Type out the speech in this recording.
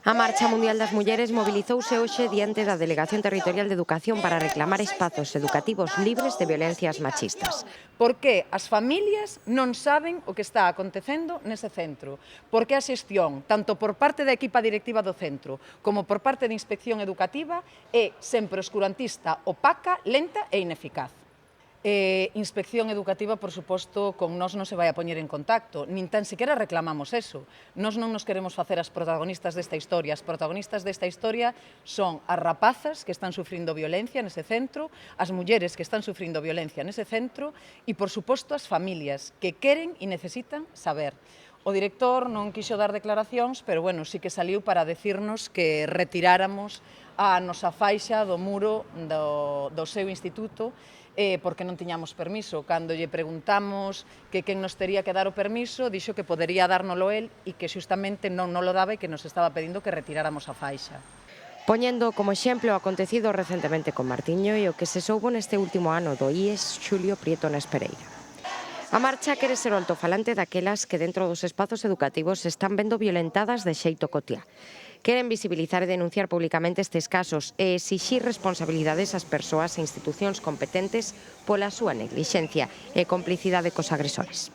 A Marcha Mundial das Mulleres mobilizouse hoxe diante da Delegación Territorial de Educación para reclamar espazos educativos libres de violencias machistas. Porque as familias non saben o que está acontecendo nese centro. Porque a xestión, tanto por parte da equipa directiva do centro como por parte da inspección educativa, é sempre oscurantista, opaca, lenta e ineficaz. Inspección educativa, por suposto, con nós non se vai a poñer en contacto, nin tan sequera reclamamos eso. Nós non nos queremos facer as protagonistas desta historia. As protagonistas desta historia son as rapazas que están sufrindo violencia nese centro, as mulleres que están sufrindo violencia nese centro e, por suposto, as familias que queren e necesitan saber. O director non quixo dar declaracións, pero, bueno, sí que saliu para decirnos que retiráramos a nosa faixa do muro do seu instituto porque non tiñamos permiso. Cando lle preguntamos que quen nos tería que dar o permiso, dixo que podería dárnolo el e que xustamente non lo daba e que nos estaba pedindo que retiráramos a faixa. Poñendo como exemplo o acontecido recentemente con Martiño e o que se soubo neste último ano do IES Xulio Prieto Nes Pereira. A Marcha quere ser o altofalante daquelas que dentro dos espazos educativos se están vendo violentadas de xeito cotiá. Queren visibilizar e denunciar públicamente estes casos e exixir responsabilidades ás persoas e institucións competentes pola súa neglixencia e complicidade cos agresores.